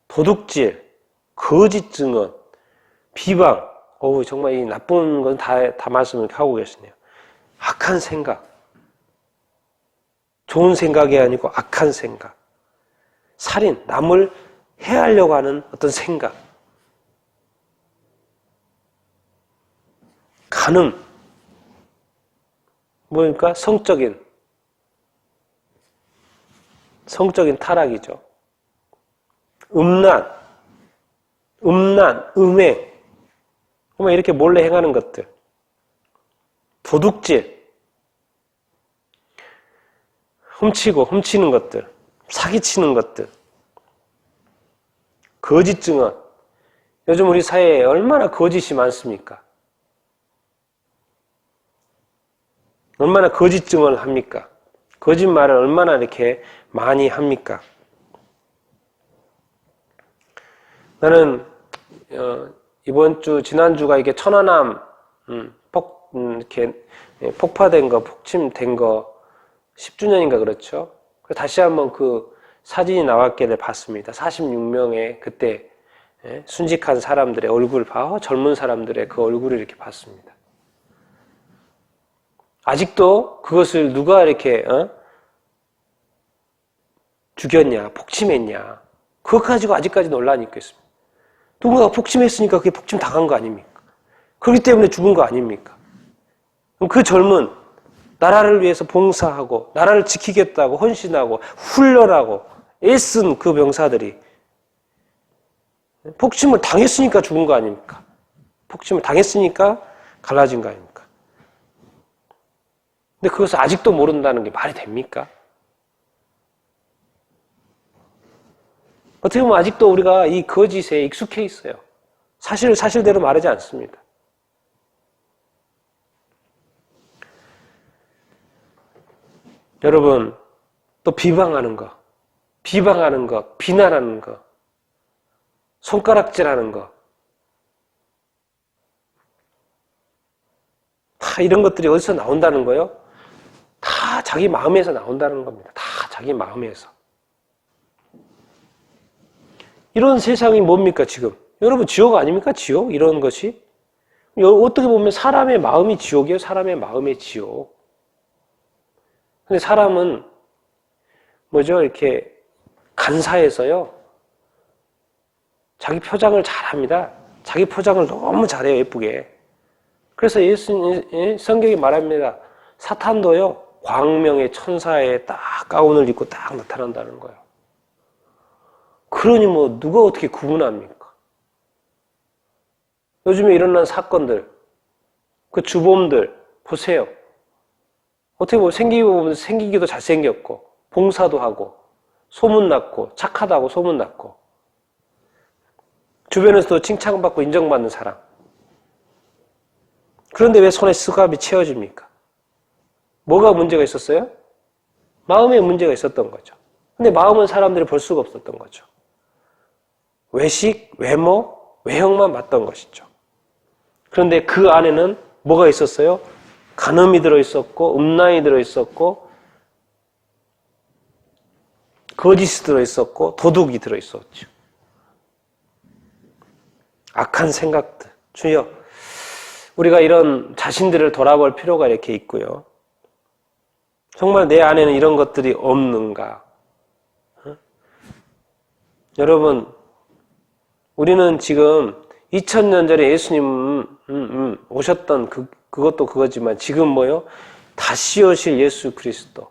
도둑질, 거짓 증언, 비방. 정말 이 나쁜 건 다 말씀을 하고 계시네요. 악한 생각. 좋은 생각이 아니고 악한 생각. 살인, 남을 해하려고 하는 어떤 생각. 간음, 뭐니까 성적인 타락이죠. 음란, 음행, 이렇게 몰래 행하는 것들, 도둑질, 훔치는 것들, 사기치는 것들, 거짓 증언. 요즘 우리 사회에 얼마나 거짓이 많습니까? 얼마나 거짓 증언을 합니까? 거짓말을 얼마나 이렇게 많이 합니까? 나는 지난주가 이게 천안함 이렇게 폭파된 거, 폭침된 거 10주년인가 그렇죠? 다시 한번 그 사진이 나왔기를 봤습니다. 46명의 그때 순직한 사람들의 얼굴 젊은 사람들의 그 얼굴을 이렇게 봤습니다. 아직도 그것을 누가 이렇게 죽였냐, 폭침했냐, 그것 가지고 아직까지 논란이 있겠습니다. 누군가가 폭침했으니까 그게 폭침 당한 거 아닙니까? 그렇기 때문에 죽은 거 아닙니까? 그럼 그 젊은 나라를 위해서 봉사하고 나라를 지키겠다고 헌신하고 훈련하고 애쓴 그 병사들이 폭침을 당했으니까 죽은 거 아닙니까? 폭침을 당했으니까 갈라진 거 아닙니까? 근데 그것을 아직도 모른다는 게 말이 됩니까? 어떻게 보면 아직도 우리가 이 거짓에 익숙해 있어요. 사실을 사실대로 말하지 않습니다. 여러분, 또 비방하는 거, 비난하는 거, 손가락질하는 거, 다 이런 것들이 어디서 나온다는 거요? 다 자기 마음에서 나온다는 겁니다. 다 자기 마음에서. 이런 세상이 뭡니까 지금? 여러분 지옥 아닙니까? 지옥? 이런 것이? 어떻게 보면 사람의 마음이 지옥이에요. 사람의 마음의 지옥. 근데 사람은 이렇게 간사해서요. 자기 표장을 잘합니다. 자기 포장을 너무 잘해요. 예쁘게. 그래서 성경이 말합니다. 사탄도요. 광명의 천사의 딱 가운을 입고 딱 나타난다는 거예요. 그러니 누가 어떻게 구분합니까? 요즘에 일어난 사건들, 그 주범들 보세요. 어떻게 보면 생기기도 잘생겼고 봉사도 하고 소문났고 착하다고 소문났고 주변에서도 칭찬받고 인정받는 사람. 그런데 왜 손에 수갑이 채워집니까? 뭐가 문제가 있었어요? 마음에 문제가 있었던 거죠. 근데 마음은 사람들이 볼 수가 없었던 거죠. 외식, 외모, 외형만 봤던 것이죠. 그런데 그 안에는 뭐가 있었어요? 간음이 들어있었고 음란이 들어있었고 거짓이 들어있었고 도둑이 들어있었죠. 악한 생각들. 주여, 우리가 이런 자신들을 돌아볼 필요가 이렇게 있고요. 정말 내 안에는 이런 것들이 없는가? 여러분, 우리는 지금 2000년 전에 예수님 오셨던 그것도 그거지만 지금 다시 오실 예수 그리스도,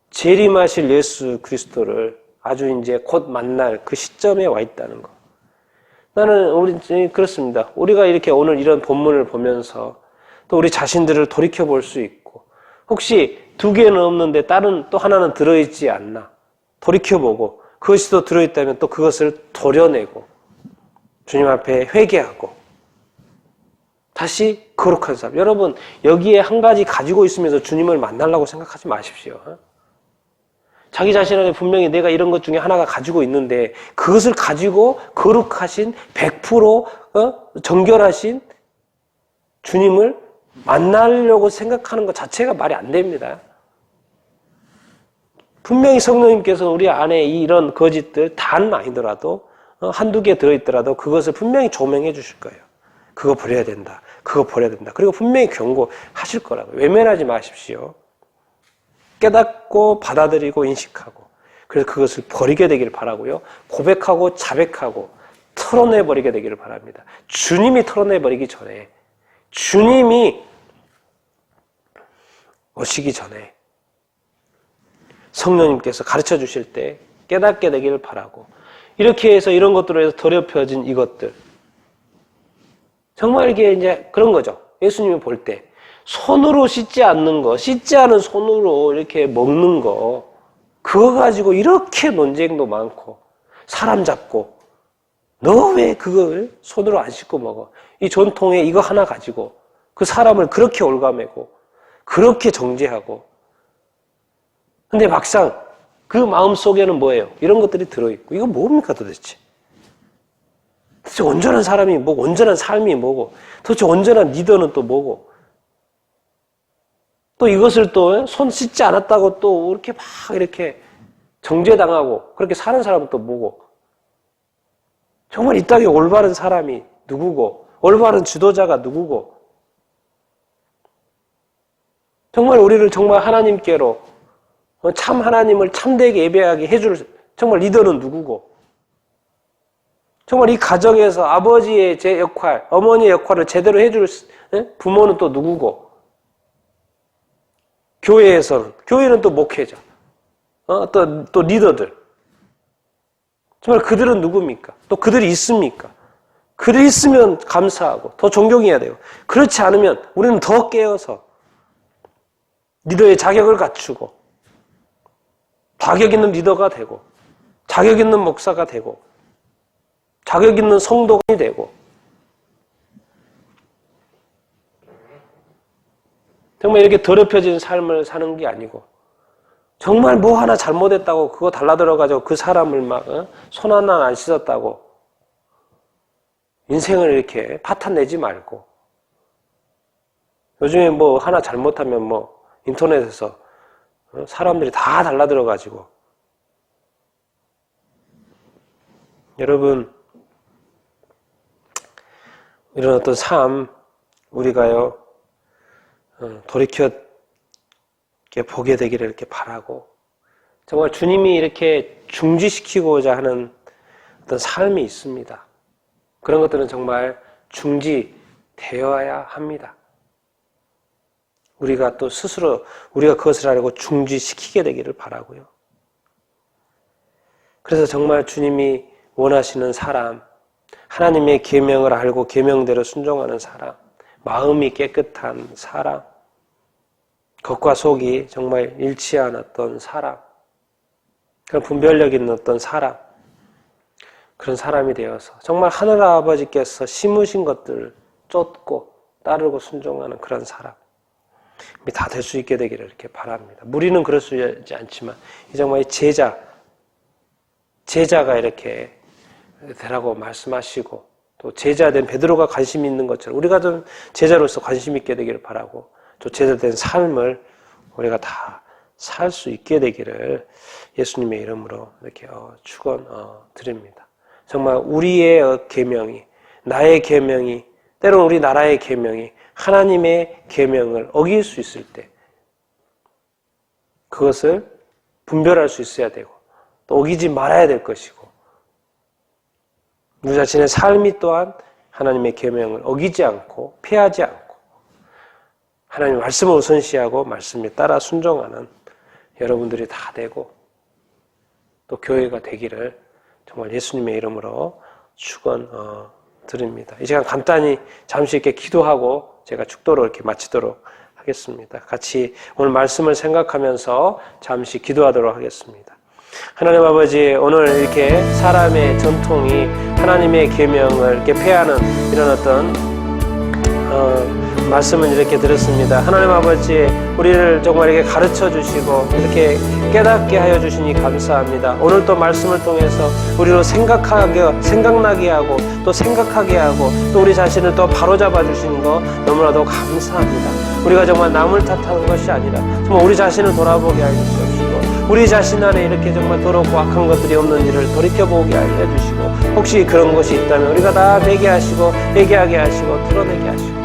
재림하실 예수 그리스도를 아주 이제 곧 만날 그 시점에 와 있다는 거. 우리 그렇습니다. 우리가 이렇게 오늘 이런 본문을 보면서 또 우리 자신들을 돌이켜 볼 수 있고, 혹시 2개는 없는데 다른 또 하나는 들어있지 않나 돌이켜보고, 그것이 또 들어있다면 또 그것을 도려내고 주님 앞에 회개하고 다시 거룩한 삶. 여러분, 여기에 한 가지 가지고 있으면서 주님을 만나려고 생각하지 마십시오. 자기 자신한테 분명히 내가 이런 것 중에 하나가 가지고 있는데 그것을 가지고 거룩하신 100% 정결하신 주님을 만나려고 생각하는 것 자체가 말이 안 됩니다. 분명히 성령님께서 우리 안에 이런 거짓들 다는 아니더라도 1-2개 들어있더라도 그것을 분명히 조명해 주실 거예요. 그거 버려야 된다. 그거 버려야 된다. 그리고 분명히 경고하실 거라고요. 외면하지 마십시오. 깨닫고 받아들이고 인식하고, 그래서 그것을 버리게 되기를 바라고요. 고백하고 자백하고 털어내버리게 되기를 바랍니다. 주님이 털어내버리기 전에, 주님이 오시기 전에 성령님께서 가르쳐 주실 때 깨닫게 되기를 바라고, 이렇게 해서 이런 것들로 해서 더럽혀진 이것들, 정말 이게 이제 그런 거죠. 예수님이 볼 때 손으로 씻지 않는 거, 씻지 않은 손으로 이렇게 먹는 거, 그거 가지고 이렇게 논쟁도 많고 사람 잡고, 너 왜 그걸 손으로 안 씻고 먹어? 이 전통에 이거 하나 가지고 그 사람을 그렇게 올가매고 그렇게 정죄하고. 근데 막상 그 마음속에는 뭐예요? 이런 것들이 들어있고, 이거 뭡니까 도대체? 도대체 온전한 사람이 뭐고, 온전한 삶이 뭐고, 도대체 온전한 리더는 또 뭐고, 또 이것을 또 손 씻지 않았다고 또 이렇게 막 이렇게 정죄당하고 그렇게 사는 사람은 또 뭐고, 정말 이 땅에 올바른 사람이 누구고, 올바른 지도자가 누구고, 정말 우리를 정말 하나님께로 참 하나님을 참되게 예배하게 해줄 정말 리더는 누구고, 정말 이 가정에서 아버지의 제 역할, 어머니의 역할을 제대로 해줄 부모는 또 누구고, 교회는 또 목회자, 또 리더들, 정말 그들은 누굽니까? 또 그들이 있습니까? 그들이 있으면 감사하고 더 존경해야 돼요. 그렇지 않으면 우리는 더 깨어서 리더의 자격을 갖추고 자격 있는 리더가 되고, 자격 있는 목사가 되고, 자격 있는 성도가 되고, 정말 이렇게 더럽혀진 삶을 사는 게 아니고, 정말 뭐 하나 잘못했다고 그거 달라들어가지고 그 사람을 막 손 하나 안 씻었다고 인생을 이렇게 파탄내지 말고, 요즘에 뭐 하나 잘못하면 뭐 인터넷에서 사람들이 다 달라들어가지고, 여러분, 이런 어떤 삶 우리가요 돌이켜 보게 되기를 이렇게 바라고, 정말 주님이 이렇게 중지시키고자 하는 어떤 삶이 있습니다. 그런 것들은 정말 중지되어야 합니다. 우리가 또 스스로 우리가 그것을 알고 중지시키게 되기를 바라고요. 그래서 정말 주님이 원하시는 사람, 하나님의 계명을 알고 계명대로 순종하는 사람, 마음이 깨끗한 사람, 겉과 속이 정말 잃지 않았던 사람, 그런 분별력 있는 어떤 사람, 그런 사람이 되어서 정말 하늘 아버지께서 심으신 것들을 쫓고 따르고 순종하는 그런 사람 다 될 수 있게 되기를 이렇게 바랍니다. 무리는 그럴 수 있지 않지만 정말 제자가 이렇게 되라고 말씀하시고, 또 제자된 베드로가 관심 있는 것처럼 우리가 좀 제자로서 관심 있게 되기를 바라고, 또 제자된 삶을 우리가 다 살 수 있게 되기를 예수님의 이름으로 이렇게 축원 드립니다. 정말 우리의 계명이, 나의 계명이, 때로는 우리 나라의 계명이 하나님의 계명을 어길 수 있을 때 그것을 분별할 수 있어야 되고, 또 어기지 말아야 될 것이고, 우리 자신의 삶이 또한 하나님의 계명을 어기지 않고 피하지 않고 하나님의 말씀을 우선시하고 말씀에 따라 순종하는 여러분들이 다 되고, 또 교회가 되기를 정말 예수님의 이름으로 축원 드립니다. 이 시간 간단히 잠시 이렇게 기도하고 제가 축도로 이렇게 마치도록 하겠습니다. 같이 오늘 말씀을 생각하면서 잠시 기도하도록 하겠습니다. 하나님 아버지, 오늘 이렇게 사람의 전통이 하나님의 계명을 이렇게 폐하는 이런 어떤 말씀을 이렇게 들었습니다. 하나님 아버지, 우리를 정말 이렇게 가르쳐 주시고 이렇게 깨닫게 하여 주시니 감사합니다. 오늘 또 말씀을 통해서 우리로 생각나게 하고 또 생각하게 하고 또 우리 자신을 또 바로잡아 주시는 거 너무나도 감사합니다. 우리가 정말 남을 탓하는 것이 아니라 정말 우리 자신을 돌아보게 하여 주시옵시고, 우리 자신 안에 이렇게 정말 더럽고 악한 것들이 없는지를 돌이켜보게 하여 주시고, 혹시 그런 것이 있다면 우리가 다 배게 하시고 회개하게 하시고 드러내게 하시고,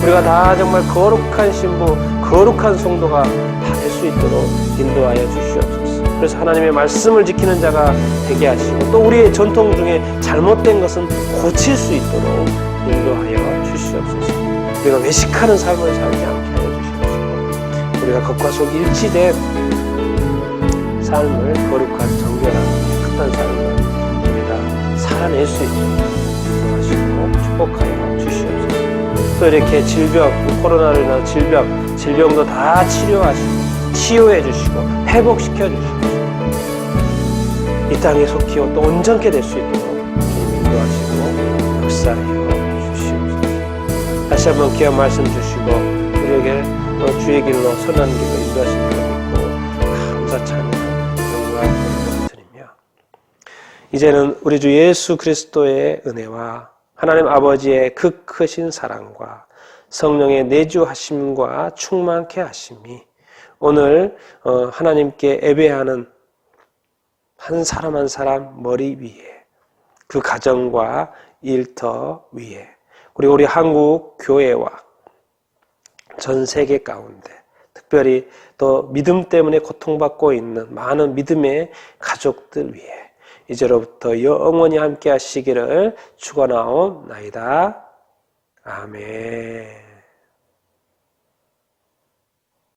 우리가 다 정말 거룩한 신부, 거룩한 성도가 다 될 수 있도록 인도하여 주시옵소서. 그래서 하나님의 말씀을 지키는 자가 되게 하시고, 또 우리의 전통 중에 잘못된 것은 고칠 수 있도록 인도하여 주시옵소서. 우리가 외식하는 삶을 살지 않게 하여 주시옵시고, 우리가 겉과 속이 일치된 삶을, 거룩한 정결한 깨끗한 삶을 우리가 살아낼 수 있도록 인도하시고 축복하여 주시옵소서. 또 이렇게 질병, 코로나로 인한 질병도 다 치료하시고 치유해 주시고 회복시켜 주시고 이 땅에 속히요 또 온전케 될 수 있도록 인도하시고 역사하여 주시옵소서. 다시 한번 귀한 말씀 주시고 우리에게 주의 길로 선한 길로 인도하신 줄 믿고 감사 찬양 영광을 드리며 이제는 우리 주 예수 그리스도의 은혜와 하나님 아버지의 그 크신 사랑과 성령의 내주하심과 충만케 하심이 오늘 하나님께 예배하는 한 사람 한 사람 머리 위에 그 가정과 일터 위에 그리고 우리 한국 교회와 전 세계 가운데 특별히 또 믿음 때문에 고통받고 있는 많은 믿음의 가족들 위에 이제로부터 영원히 함께 하시기를 축원하옵나이다. 아멘.